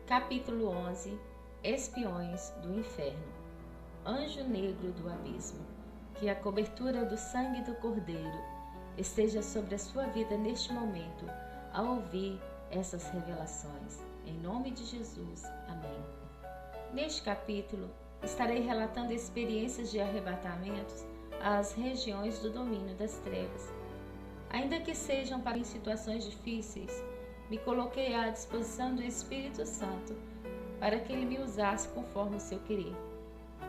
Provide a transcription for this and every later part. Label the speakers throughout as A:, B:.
A: Capítulo 11. Espiões do inferno. Anjo negro do abismo, que a cobertura do sangue do Cordeiro esteja sobre a sua vida neste momento, ao ouvir essas revelações. Em nome de Jesus. Amém. Neste capítulo, estarei relatando experiências de arrebatamentos às regiões do domínio das trevas. Ainda que sejam para em situações difíceis, me coloquei à disposição do Espírito Santo para que ele me usasse conforme o seu querer.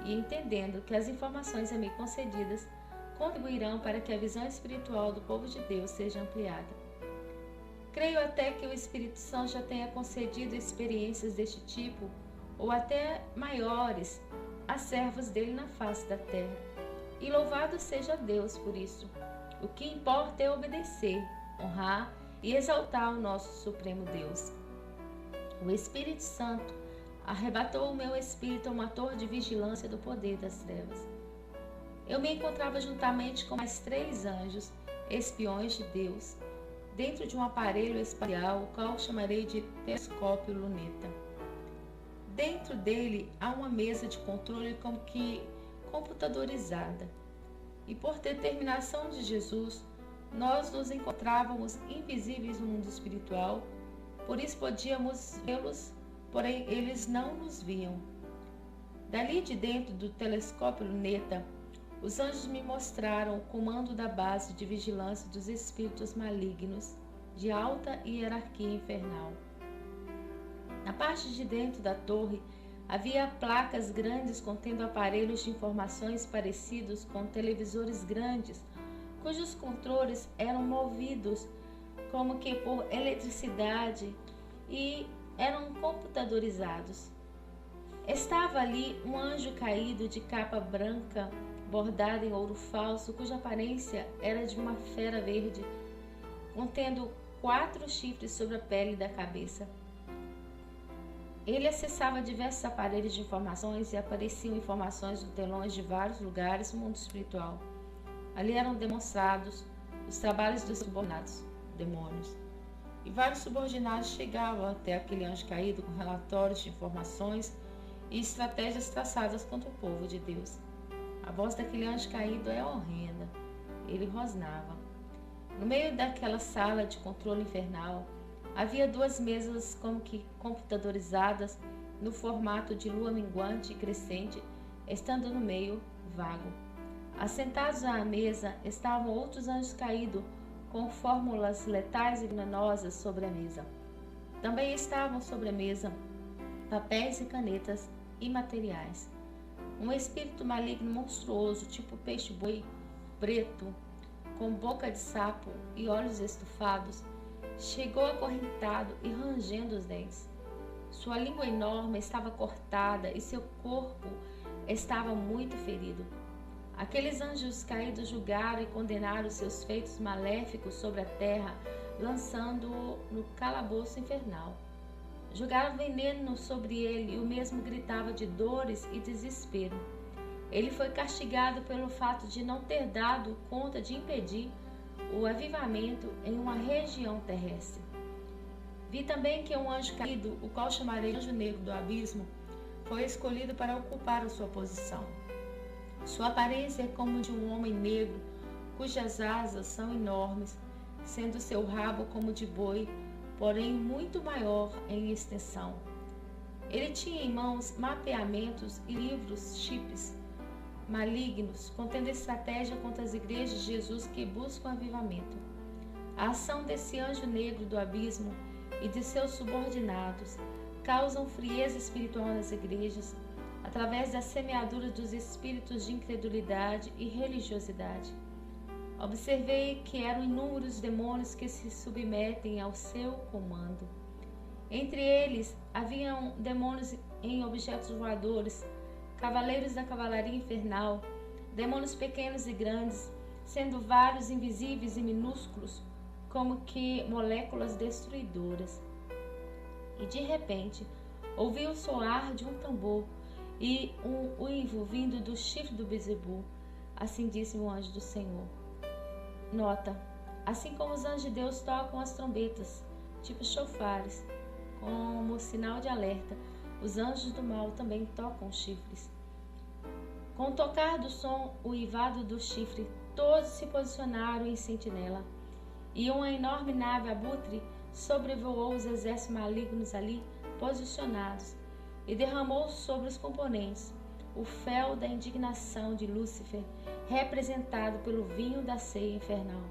A: E entendendo que as informações a mim concedidas contribuirão para que a visão espiritual do povo de Deus seja ampliada. Creio até que o Espírito Santo já tenha concedido experiências deste tipo, ou até maiores, a servos dele na face da terra. E louvado seja Deus por isso. O que importa é obedecer, honrar e exaltar o nosso Supremo Deus. O Espírito Santo arrebatou o meu espírito a uma torre de vigilância do poder das trevas. Eu me encontrava juntamente com mais 3 anjos, espiões de Deus, dentro de um aparelho espacial, o qual chamarei de telescópio luneta. Dentro dele há uma mesa de controle como que computadorizada. E por determinação de Jesus, nós nos encontrávamos invisíveis no mundo espiritual, por isso podíamos vê-los, porém eles não nos viam. Dali de dentro do telescópio luneta, os anjos me mostraram o comando da base de vigilância dos espíritos malignos de alta hierarquia infernal. Na parte de dentro da torre havia placas grandes contendo aparelhos de informações parecidos com televisores grandes, cujos controles eram movidos como que por eletricidade e eram computadorizados. Estava ali um anjo caído de capa branca bordada em ouro falso, cuja aparência era de uma fera verde, contendo 4 chifres sobre a pele da cabeça. Ele acessava diversos aparelhos de informações e apareciam informações no telões de vários lugares do mundo espiritual. Ali eram demonstrados os trabalhos dos subordinados, demônios. E vários subordinados chegavam até aquele anjo caído com relatórios de informações e estratégias traçadas contra o povo de Deus. A voz daquele anjo caído é horrenda. Ele rosnava. No meio daquela sala de controle infernal, havia 2 mesas como que computadorizadas no formato de lua minguante e crescente, estando no meio vago. Assentados à mesa estavam outros anjos caídos com fórmulas letais e venenosas sobre a mesa. Também estavam sobre a mesa papéis e canetas imateriais. Um espírito maligno monstruoso, tipo peixe-boi preto, com boca de sapo e olhos estufados, chegou acorrentado e rangendo os dentes. Sua língua enorme estava cortada e seu corpo estava muito ferido. Aqueles anjos caídos julgaram e condenaram seus feitos maléficos sobre a terra, lançando-o no calabouço infernal. Jogaram veneno sobre ele e o mesmo gritava de dores e desespero. Ele foi castigado pelo fato de não ter dado conta de impedir o avivamento em uma região terrestre. Vi também que um anjo caído, o qual chamarei anjo negro do abismo, foi escolhido para ocupar a sua posição. Sua aparência é como de um homem negro, cujas asas são enormes, sendo seu rabo como de boi, porém muito maior em extensão. Ele tinha em mãos mapeamentos e livros chips malignos, contendo estratégia contra as igrejas de Jesus que buscam avivamento. A ação desse anjo negro do abismo e de seus subordinados causam frieza espiritual nas igrejas, através da semeadura dos espíritos de incredulidade e religiosidade. Observei que eram inúmeros demônios que se submetem ao seu comando. Entre eles, haviam demônios em objetos voadores, cavaleiros da cavalaria infernal, demônios pequenos e grandes, sendo vários invisíveis e minúsculos, como que moléculas destruidoras. E de repente, ouvi o soar de um tambor e um uivo vindo do chifre do Bezebu. Assim disse o anjo do Senhor. Nota: assim como os anjos de Deus tocam as trombetas, tipo chofares, como sinal de alerta, os anjos do mal também tocam os chifres. Com o tocar do som, o uivado do chifre, todos se posicionaram em sentinela. E uma enorme nave abutre sobrevoou os exércitos malignos ali posicionados e derramou sobre os componentes o fel da indignação de Lúcifer, representado pelo vinho da ceia infernal.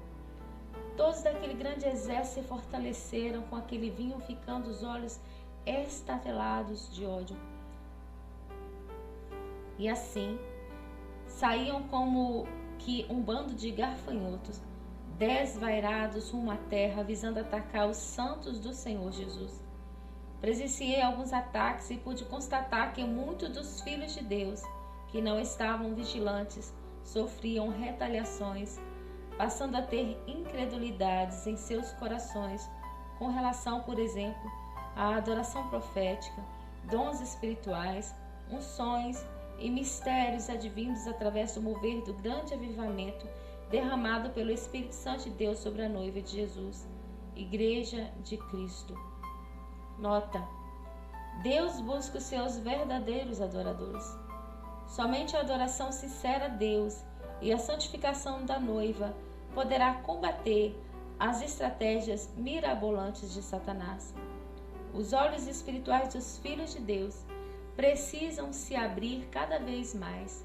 A: Todos daquele grande exército se fortaleceram com aquele vinho, ficando os olhos estatelados de ódio. E assim, saíam como que um bando de gafanhotos, desvairados rumo à terra, visando atacar os santos do Senhor Jesus. Presenciei alguns ataques e pude constatar que muitos dos filhos de Deus, que não estavam vigilantes, sofriam retaliações, passando a ter incredulidades em seus corações com relação, por exemplo, à adoração profética, dons espirituais, unções e mistérios advindos através do mover do grande avivamento derramado pelo Espírito Santo de Deus sobre a noiva de Jesus, Igreja de Cristo. Nota: Deus busca os seus verdadeiros adoradores. Somente a adoração sincera a Deus e a santificação da noiva poderá combater as estratégias mirabolantes de Satanás. Os olhos espirituais dos filhos de Deus precisam se abrir cada vez mais,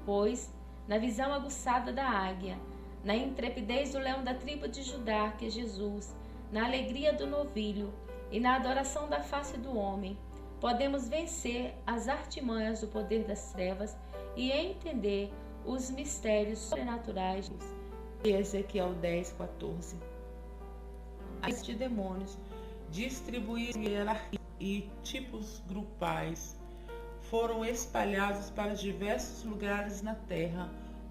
A: pois, na visão aguçada da águia, na intrepidez do leão da tribo de Judá, que é Jesus, na alegria do novilho e na adoração da face do homem, podemos vencer as artimanhas do poder das trevas e entender os mistérios sobrenaturais.
B: Ezequiel 10:14. As de demônios distribuídos em hierarquia e tipos grupais foram espalhados para diversos lugares na terra,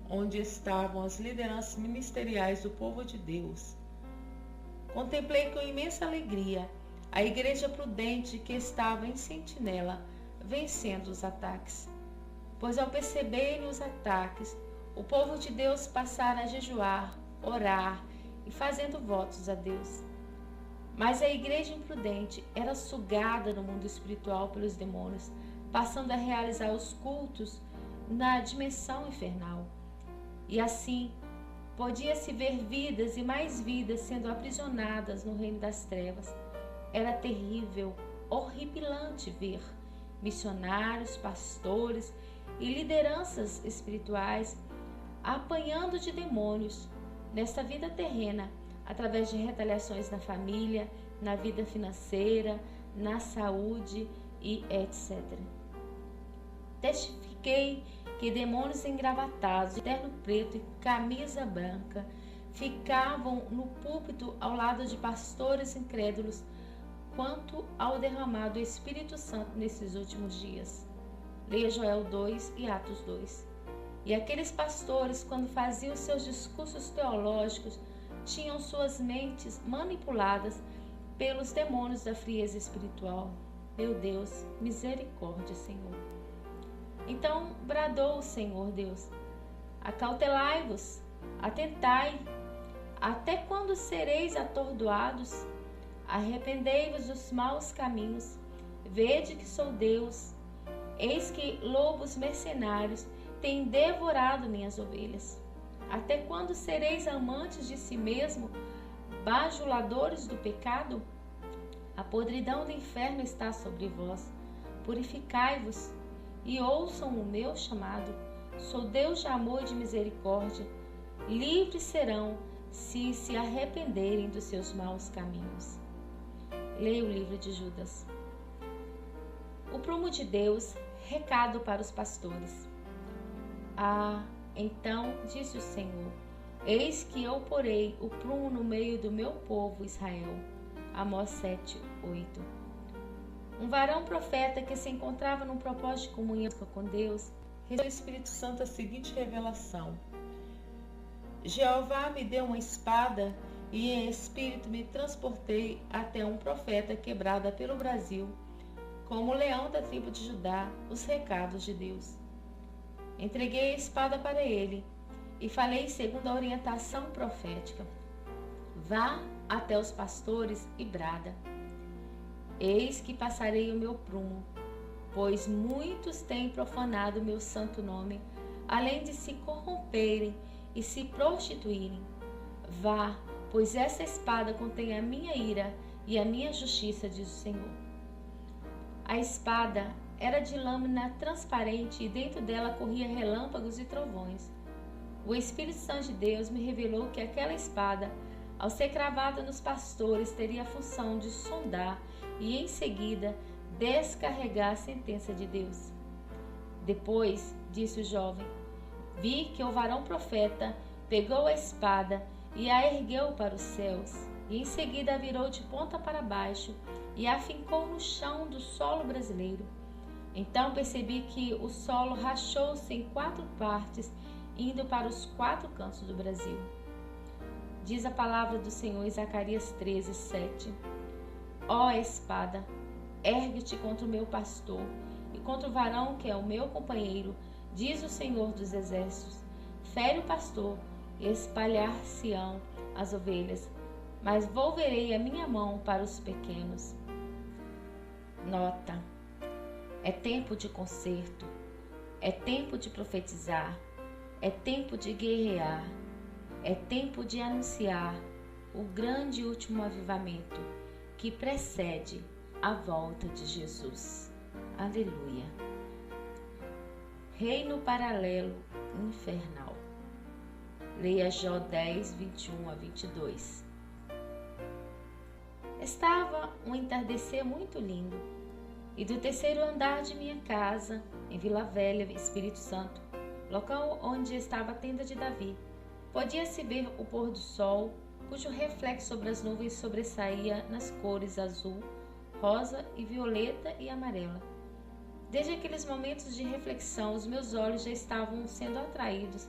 B: onde estavam as lideranças ministeriais do povo de Deus. Contemplei com imensa alegria a igreja prudente que estava em sentinela, vencendo os ataques. Pois ao perceberem os ataques, o povo de Deus passara a jejuar, orar e fazendo votos a Deus. Mas a igreja imprudente era sugada no mundo espiritual pelos demônios, passando a realizar os cultos na dimensão infernal. E assim, podia-se ver vidas e mais vidas sendo aprisionadas no reino das trevas. Era terrível, horripilante ver missionários, pastores e lideranças espirituais apanhando de demônios nesta vida terrena, através de retaliações na família, na vida financeira, na saúde e etc. Testifiquei que demônios engravatados, de terno preto e camisa branca, ficavam no púlpito ao lado de pastores incrédulos quanto ao derramado do Espírito Santo nesses últimos dias. Leia Joel 2 e Atos 2. E aqueles pastores, quando faziam seus discursos teológicos, tinham suas mentes manipuladas pelos demônios da frieza espiritual. Meu Deus, misericórdia, Senhor. Então bradou o Senhor Deus: acautelai-vos, atentai, até quando sereis atordoados? Arrependei-vos dos maus caminhos, vede que sou Deus. Eis que lobos mercenários têm devorado minhas ovelhas. Até quando sereis amantes de si mesmo, bajuladores do pecado? A podridão do inferno está sobre vós. Purificai-vos e ouçam o meu chamado. Sou Deus de amor e de misericórdia. Livres serão se arrependerem dos seus maus caminhos. Leia o livro de Judas. O prumo de Deus, recado para os pastores. Então disse o Senhor: eis que eu porei o prumo no meio do meu povo Israel. Amós 7:8. Um varão profeta que se encontrava num propósito de comunhão com Deus, recebeu do Espírito Santo a seguinte revelação: Jeová me deu uma espada e em espírito me transportei até um profeta quebrada pelo Brasil, como o leão da tribo de Judá, os recados de Deus. Entreguei a espada para ele e falei segundo a orientação profética: vá até os pastores e brada.
A: Eis que passarei o meu prumo, pois muitos têm profanado o meu santo nome, além de se corromperem e se prostituírem. Vá, pois essa espada contém a minha ira e a minha justiça, diz o Senhor. A espada era de lâmina transparente e dentro dela corria relâmpagos e trovões. O Espírito Santo de Deus me revelou que aquela espada, ao ser cravada nos pastores, teria a função de sondar e, em seguida, descarregar a sentença de Deus. Depois, disse o jovem, vi que o varão profeta pegou a espada e a ergueu para os céus, e em seguida a virou de ponta para baixo e a fincou no chão do solo brasileiro. Então percebi que o solo rachou-se em 4 partes, indo para os 4 cantos do Brasil. Diz a palavra do Senhor em Zacarias 13, 7. Ó espada, ergue-te contra o meu pastor e contra o varão que é o meu companheiro, diz o Senhor dos Exércitos. Fere o pastor e espalhar-se-ão as ovelhas, mas volverei a minha mão para os pequenos. Nota: é tempo de conserto, é tempo de profetizar, é tempo de guerrear, é tempo de anunciar o grande e último avivamento que precede a volta de Jesus. Aleluia. Reino paralelo infernal. Leia Jó 10, 21 a 22. Estava um entardecer muito lindo, e do terceiro andar de minha casa, em Vila Velha, Espírito Santo, local onde estava a tenda de Davi, podia-se ver o pôr do sol, cujo reflexo sobre as nuvens sobressaía nas cores azul, rosa e violeta e amarela. Desde aqueles momentos de reflexão, os meus olhos já estavam sendo atraídos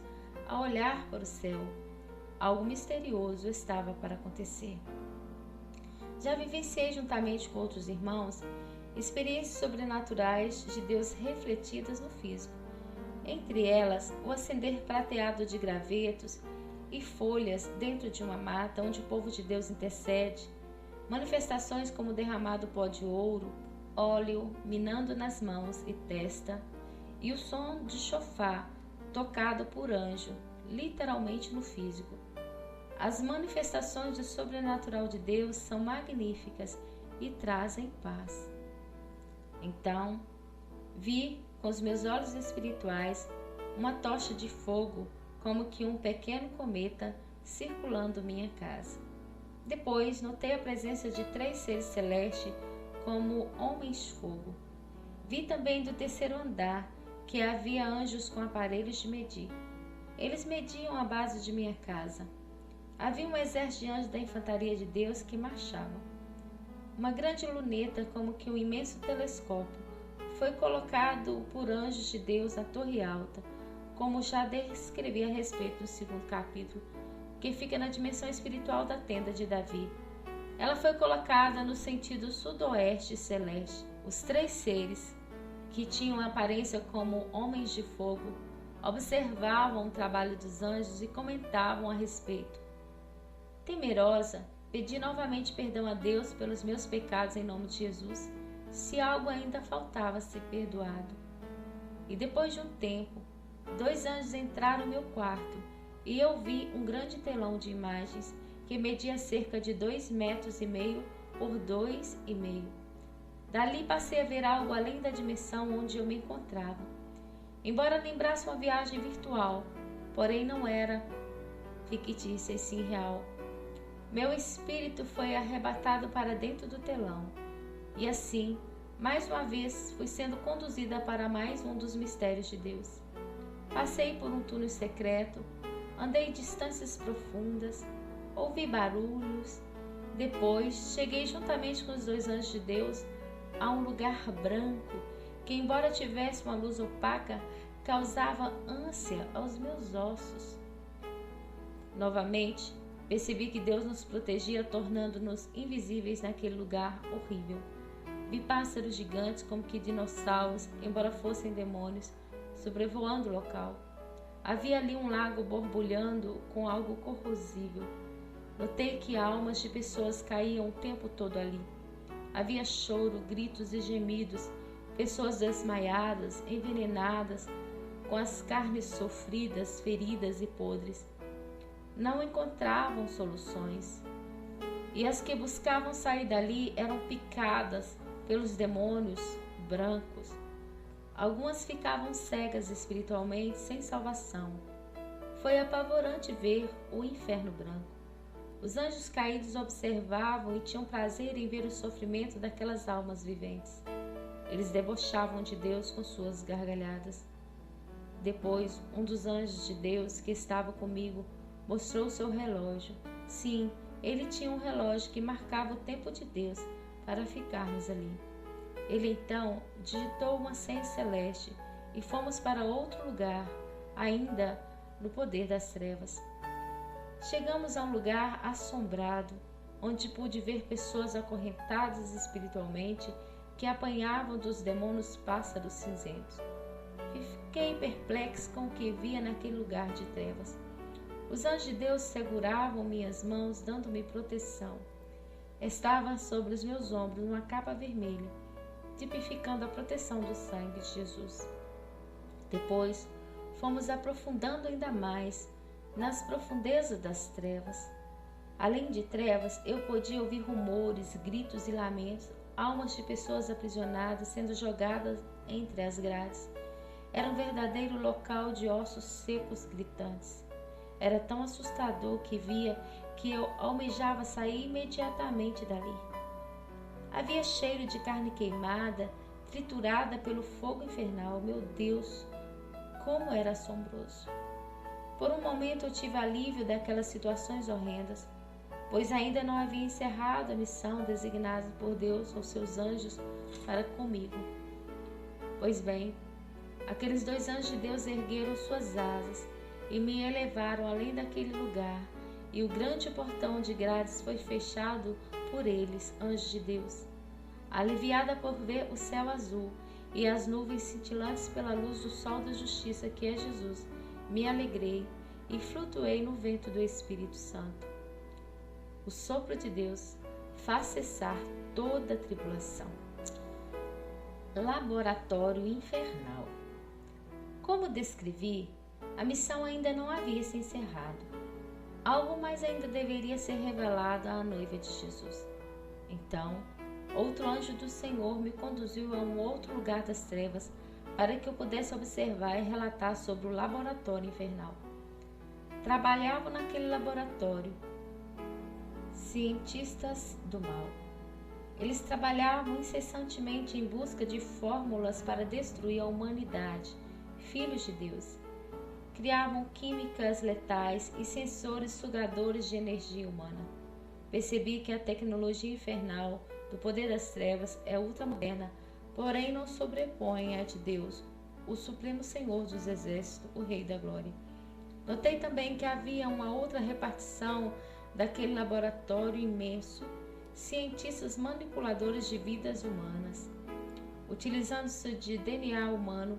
A: a olhar para o céu. Algo misterioso estava para acontecer. Já vivenciei juntamente com outros irmãos experiências sobrenaturais de Deus refletidas no físico. Entre elas, o acender prateado de gravetos e folhas dentro de uma mata onde o povo de Deus intercede, manifestações como derramado pó de ouro, óleo minando nas mãos e testa, e o som de chofar tocado por anjo, literalmente no físico. As manifestações do sobrenatural de Deus são magníficas e trazem paz. Então, vi com os meus olhos espirituais uma tocha de fogo, como que um pequeno cometa circulando minha casa. Depois, notei a presença de 3 seres celestes como homens-fogo. Vi também do terceiro andar que havia anjos com aparelhos de medir. Eles mediam a base de minha casa. Havia um exército de anjos da infantaria de Deus que marchavam. Uma grande luneta, como que um imenso telescópio, foi colocado por anjos de Deus na torre alta, como já descrevi a respeito do 2º capítulo, que fica na dimensão espiritual da tenda de Davi. Ela foi colocada no sentido sudoeste celeste. Os 3 seres, que tinham aparência como homens de fogo, observavam o trabalho dos anjos e comentavam a respeito. Temerosa, pedi novamente perdão a Deus pelos meus pecados em nome de Jesus, se algo ainda faltava a ser perdoado. E depois de um tempo, 2 anjos entraram no meu quarto e eu vi um grande telão de imagens que media cerca de 2,5 metros por 2,5 metros. Dali passei a ver algo além da dimensão onde eu me encontrava. Embora lembrasse uma viagem virtual, porém não era fictícia e sim real. Meu espírito foi arrebatado para dentro do telão, e assim, mais uma vez, fui sendo conduzida para mais um dos mistérios de Deus. Passei por um túnel secreto, andei em distâncias profundas, ouvi barulhos. Depois, cheguei juntamente com os 2 anjos de Deus a um lugar branco, que embora tivesse uma luz opaca, causava ânsia aos meus ossos. Novamente, percebi que Deus nos protegia, tornando-nos invisíveis naquele lugar horrível. Vi pássaros gigantes, como que dinossauros, embora fossem demônios, sobrevoando o local. Havia ali um lago borbulhando com algo corrosível. Notei que almas de pessoas caíam o tempo todo ali.
B: Havia choro, gritos e gemidos, pessoas desmaiadas, envenenadas, com as carnes sofridas, feridas e podres. Não encontravam soluções. E as que buscavam sair dali eram picadas pelos demônios brancos. Algumas ficavam cegas espiritualmente, sem salvação. Foi apavorante ver o inferno branco. Os anjos caídos observavam e tinham prazer em ver o sofrimento daquelas almas viventes. Eles debochavam de Deus com suas gargalhadas. Depois, um dos anjos de Deus que estava comigo mostrou seu relógio. Sim, ele tinha um relógio que marcava o tempo de Deus para ficarmos ali. Ele então digitou uma senha celeste e fomos para outro lugar, ainda no poder das trevas. Chegamos a um lugar assombrado, onde pude ver pessoas acorrentadas espiritualmente que apanhavam dos demônios pássaros cinzentos. Fiquei perplexo com o que via naquele lugar de trevas. Os anjos de Deus seguravam minhas mãos, dando-me proteção. Estava sobre os meus ombros uma capa vermelha, tipificando a proteção do sangue de Jesus. Depois, fomos aprofundando ainda mais nas profundezas das trevas. Além de trevas, eu podia ouvir rumores, gritos e lamentos, almas de pessoas aprisionadas sendo jogadas entre as grades. Era um verdadeiro local de ossos secos gritantes. Era tão assustador que via que eu almejava sair imediatamente dali. Havia cheiro de carne queimada, triturada pelo fogo infernal. Meu Deus, como era assombroso! Por um momento eu tive alívio daquelas situações horrendas, pois ainda não havia encerrado a missão designada por Deus aos seus anjos para comigo. Pois bem, aqueles 2 anjos de Deus ergueram suas asas e me elevaram além daquele lugar, e o grande portão de grades foi fechado por eles, anjos de Deus. Aliviada por ver o céu azul e as nuvens cintilantes pela luz do sol da justiça que é Jesus, me alegrei e flutuei no vento do Espírito Santo. O sopro de Deus faz cessar toda a tribulação. Laboratório infernal. Como descrevi, a missão ainda não havia se encerrado. Algo mais ainda deveria ser revelado à noiva de Jesus. Então, outro anjo do Senhor me conduziu a um outro lugar das trevas para que eu pudesse observar e relatar sobre o laboratório infernal. Trabalhavam naquele laboratório cientistas do mal. Eles trabalhavam incessantemente em busca de fórmulas para destruir a humanidade, filhos de Deus. Criavam químicas letais e sensores sugadores de energia humana. Percebi que a tecnologia infernal do poder das trevas é ultramoderna, porém não sobrepõe a de Deus, o Supremo Senhor dos Exércitos, o Rei da Glória. Notei também que havia uma outra repartição daquele laboratório imenso, cientistas manipuladores de vidas humanas. Utilizando-se de DNA humano,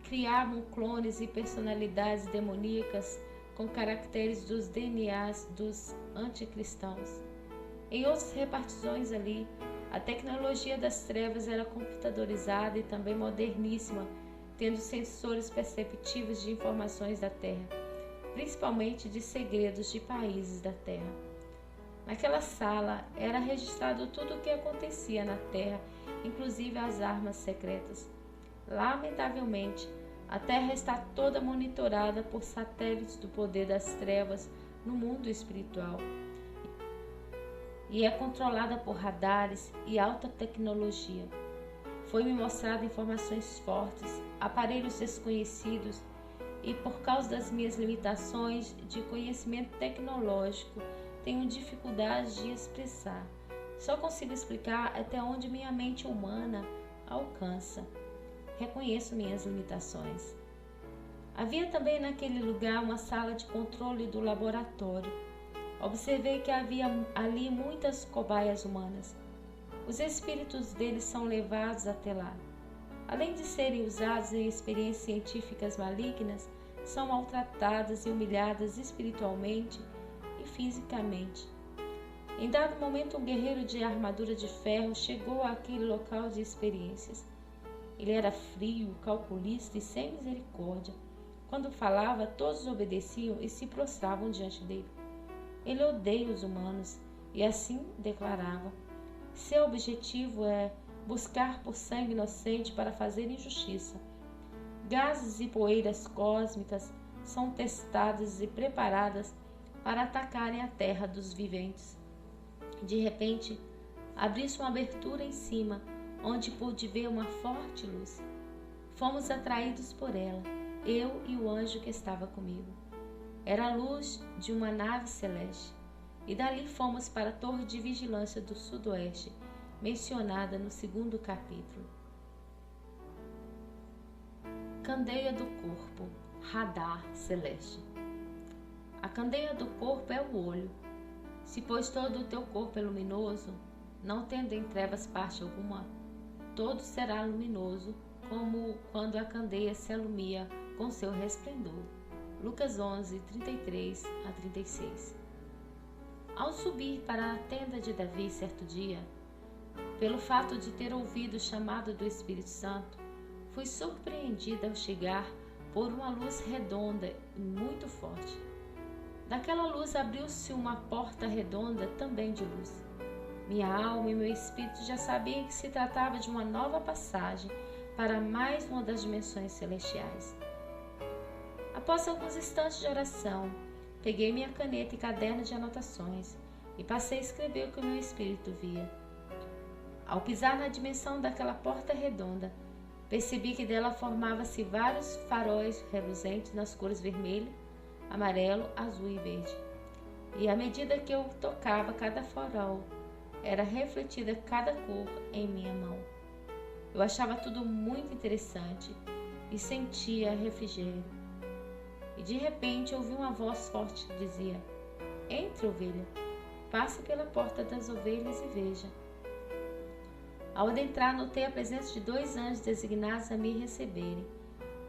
B: criavam clones e personalidades demoníacas com caracteres dos DNAs dos anticristãos. Em outras repartições ali, a tecnologia das trevas era computadorizada e também moderníssima, tendo sensores perceptivos de informações da Terra, principalmente de segredos de países da Terra. Naquela sala era registrado tudo o que acontecia na Terra, inclusive as armas secretas. Lamentavelmente, a Terra está toda monitorada por satélites do poder das trevas no mundo espiritual e é controlada por radares e alta tecnologia. Foi-me mostrado informações fortes, aparelhos desconhecidos e, por causa das minhas limitações de conhecimento tecnológico, tenho dificuldade de expressar. Só consigo explicar até onde minha mente humana alcança. Reconheço minhas limitações. Havia também naquele lugar uma sala de controle do laboratório. Observei que havia ali muitas cobaias humanas. Os espíritos deles são levados até lá. Além de serem usados em experiências científicas malignas, são maltratadas e humilhadas espiritualmente e fisicamente. Em dado momento, um guerreiro de armadura de ferro chegou àquele local de experiências. Ele era frio, calculista e sem misericórdia. Quando falava, todos obedeciam e se prostravam diante dele. Ele odeia os humanos e assim declarava: seu objetivo é buscar por sangue inocente para fazer injustiça. Gases e poeiras cósmicas são testadas e preparadas para atacarem a terra dos viventes. De repente, abriu-se uma abertura em cima, onde pude ver uma forte luz. Fomos atraídos por ela, eu e o anjo que estava comigo. Era a luz de uma nave celeste, e dali fomos para a torre de vigilância do sudoeste, mencionada no 2º capítulo. Candeia do corpo, radar celeste. A candeia do corpo é o olho. Se, pois, todo o teu corpo é luminoso, não tendo em trevas parte alguma, todo será luminoso, como quando a candeia se alumia com seu resplendor. Lucas 11, 33 a 36. Ao subir para a tenda de Davi certo dia, pelo fato de ter ouvido o chamado do Espírito Santo, fui surpreendida ao chegar por uma luz redonda e muito forte. Daquela luz abriu-se uma porta redonda também de luz. Minha alma e meu espírito já sabiam que se tratava de uma nova passagem para mais uma das dimensões celestiais. Após alguns instantes de oração, peguei minha caneta e caderno de anotações e passei a escrever o que o meu espírito via. Ao pisar na dimensão daquela porta redonda, percebi que dela formava-se vários faróis reluzentes nas cores vermelho, amarelo, azul e verde. E à medida que eu tocava cada farol, era refletida cada cor em minha mão. Eu achava tudo muito interessante e sentia refrigério. E de repente ouvi uma voz forte que dizia: entre, ovelha, passe pela porta das ovelhas e veja. Ao adentrar, notei a presença de 2 anjos designados a me receberem.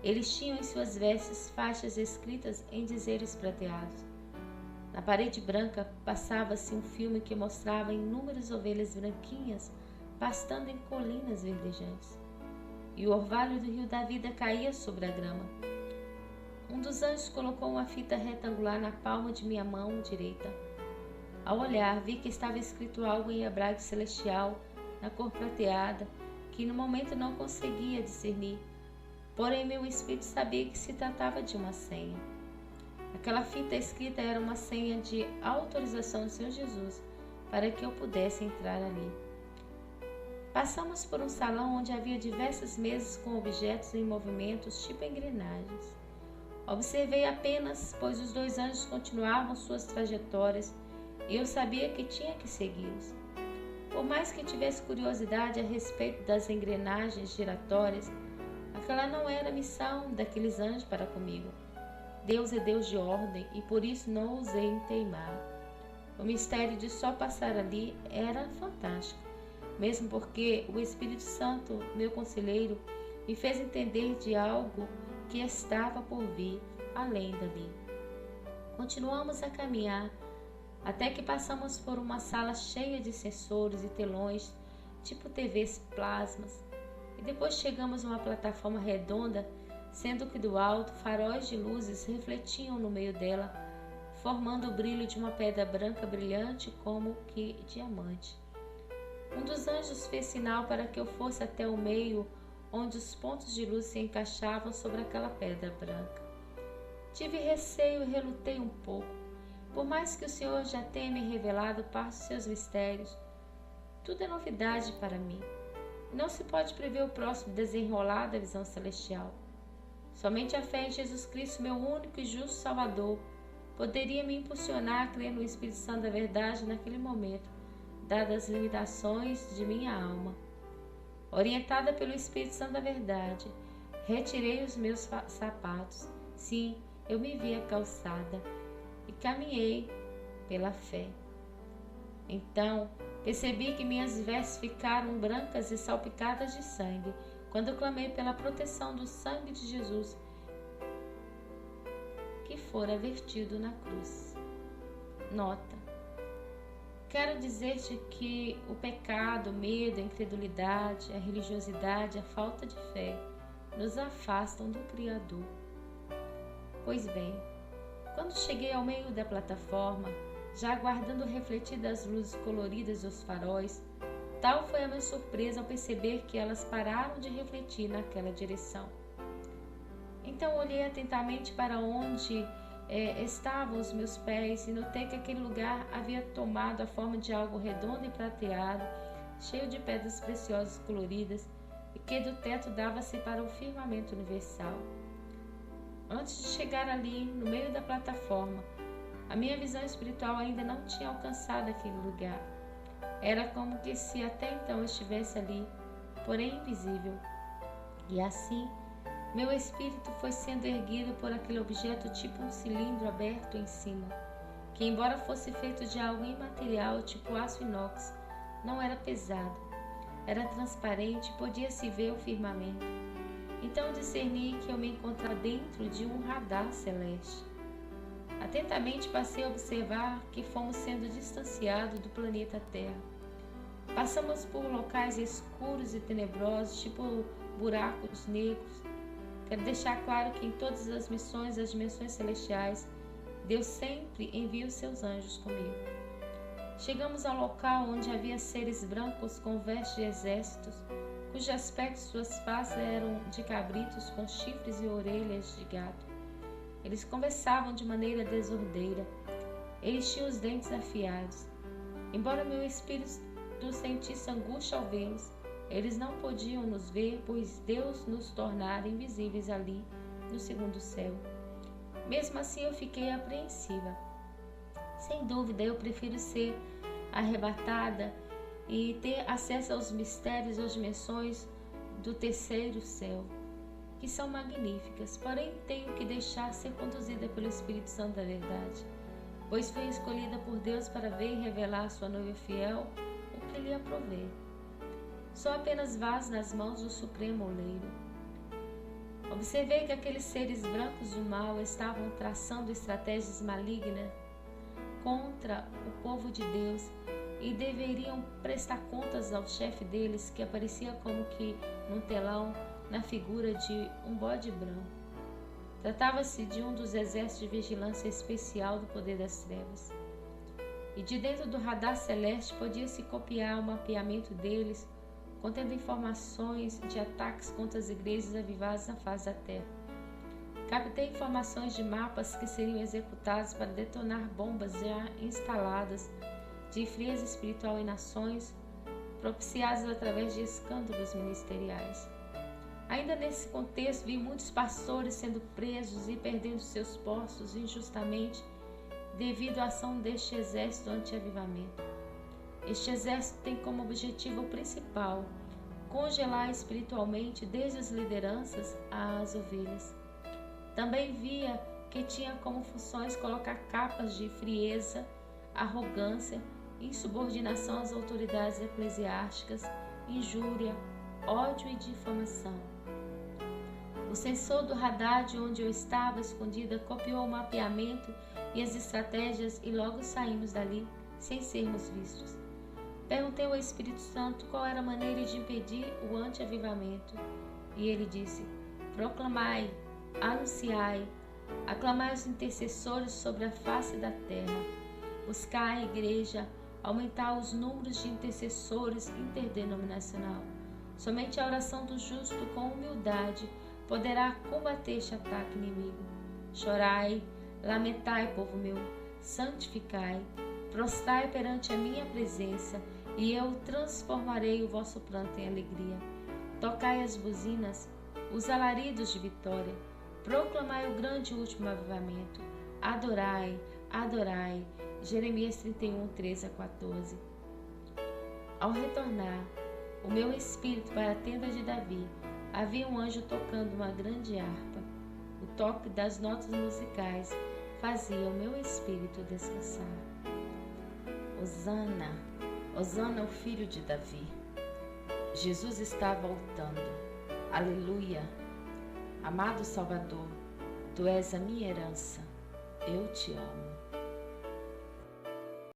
B: Eles tinham em suas vestes faixas escritas em dizeres prateados. Na parede branca passava-se um filme que mostrava inúmeras ovelhas branquinhas pastando em colinas verdejantes. E o orvalho do rio da vida caía sobre a grama. Um dos anjos colocou uma fita retangular na palma de minha mão direita. Ao olhar, vi que estava escrito algo em hebraico celestial, na cor prateada, que no momento não conseguia discernir. Porém, meu espírito sabia que se tratava de uma senha. Aquela fita escrita era uma senha de autorização do Senhor Jesus para que eu pudesse entrar ali. Passamos por um salão onde havia diversas mesas com objetos em movimentos, tipo engrenagens. Observei apenas, pois os 2 anjos continuavam suas trajetórias e eu sabia que tinha que segui-los. Por mais que tivesse curiosidade a respeito das engrenagens giratórias, aquela não era a missão daqueles anjos para comigo. Deus é Deus de ordem e por isso não ousei em teimar. O mistério de só passar ali era fantástico, mesmo porque o Espírito Santo, meu conselheiro, me fez entender de algo que estava por vir além dali. Continuamos a caminhar até que passamos por uma sala cheia de sensores e telões, tipo TVs plasmas, e depois chegamos a uma plataforma redonda, sendo que do alto faróis de luzes refletiam no meio dela, formando o brilho de uma pedra branca brilhante como que diamante. Um dos anjos fez sinal para que eu fosse até o meio, onde os pontos de luz se encaixavam sobre aquela pedra branca. Tive receio e relutei um pouco. Por mais que o Senhor já tenha me revelado parte dos seus mistérios, tudo é novidade para mim. Não se pode prever o próximo desenrolar da visão celestial. Somente a fé em Jesus Cristo, meu único e justo Salvador, poderia me impulsionar a crer no Espírito Santo da verdade naquele momento, dadas as limitações de minha alma. Orientada pelo Espírito Santo da verdade, retirei os meus sapatos. Sim, eu me via calçada e caminhei pela fé. Então, percebi que minhas vestes ficaram brancas e salpicadas de sangue, quando eu clamei pela proteção do sangue de Jesus, que fora vertido na cruz. Nota: quero dizer-te que o pecado, o medo, a incredulidade, a religiosidade, a falta de fé nos afastam do Criador. Pois bem, quando cheguei ao meio da plataforma, já aguardando refletidas as luzes coloridas dos faróis, tal foi a minha surpresa ao perceber que elas pararam de refletir naquela direção. Então olhei atentamente para onde estavam os meus pés e notei que aquele lugar havia tomado a forma de algo redondo e prateado, cheio de pedras preciosas coloridas, e que do teto dava-se para o firmamento universal. Antes de chegar ali, no meio da plataforma, a minha visão espiritual ainda não tinha alcançado aquele lugar. Era como que se até então estivesse ali, porém invisível. E assim, meu espírito foi sendo erguido por aquele objeto tipo um cilindro aberto em cima, que embora fosse feito de algo imaterial, tipo aço inox, não era pesado. Era transparente e podia-se ver o firmamento. Então discerni que eu me encontrava dentro de um radar celeste. Atentamente passei a observar que fomos sendo distanciados do planeta Terra. Passamos por locais escuros e tenebrosos, tipo buracos negros. Quero deixar claro que em todas as missões das dimensões celestiais, Deus sempre envia os seus anjos comigo. Chegamos ao local onde havia seres brancos com vestes de exércitos, cujo aspecto suas faces eram de cabritos com chifres e orelhas de gato. Eles conversavam de maneira desordeira. Eles tinham os dentes afiados. Embora meu espírito sentisse angústia ao vê-los, eles não podiam nos ver, pois Deus nos tornara invisíveis ali no segundo céu. Mesmo assim eu fiquei apreensiva. Sem dúvida, eu prefiro ser arrebatada e ter acesso aos mistérios, às dimensões do terceiro céu, que são magníficas, porém tenho que deixar ser conduzida pelo Espírito Santo da verdade, pois fui escolhida por Deus para ver e revelar à sua noiva fiel o que lhe aprover. Sou apenas vaso nas mãos do Supremo Oleiro. Observei que aqueles seres brancos do mal estavam traçando estratégias malignas contra o povo de Deus e deveriam prestar contas ao chefe deles, que aparecia como que num telão na figura de um bode branco. Tratava-se de um dos exércitos de vigilância especial do poder das trevas. E de dentro do radar celeste podia-se copiar o mapeamento deles, contendo informações de ataques contra as igrejas avivadas na face da terra. Captei informações de mapas que seriam executados para detonar bombas já instaladas de frieza espiritual em nações, propiciadas através de escândalos ministeriais. Ainda nesse contexto, vi muitos pastores sendo presos e perdendo seus postos injustamente devido à ação deste exército anti-avivamento. Este exército tem como objetivo principal congelar espiritualmente desde as lideranças às ovelhas. Também via que tinha como funções colocar capas de frieza, arrogância, insubordinação às autoridades eclesiásticas, injúria, ódio e difamação. O sensor do radar de onde eu estava escondida copiou o mapeamento e as estratégias e logo saímos dali sem sermos vistos. Perguntei ao Espírito Santo qual era a maneira de impedir o anti-avivamento e ele disse: proclamai, anunciai, aclamai os intercessores sobre a face da terra, buscai a igreja, aumentar os números de intercessores interdenominacional. Somente a oração do justo com humildade poderá combater este ataque inimigo. Chorai, lamentai, povo meu, santificai, prostrai perante a minha presença, e eu transformarei o vosso pranto em alegria. Tocai as buzinas, os alaridos de vitória, proclamai o grande e último avivamento. Adorai, adorai. Jeremias 31, 13-14. Ao retornar o meu espírito para a tenda de Davi, havia um anjo tocando uma grande harpa. O toque das notas musicais fazia o meu espírito descansar. Hosana, Hosana, o filho de Davi. Jesus está voltando. Aleluia. Amado Salvador, tu és a minha herança. Eu te amo.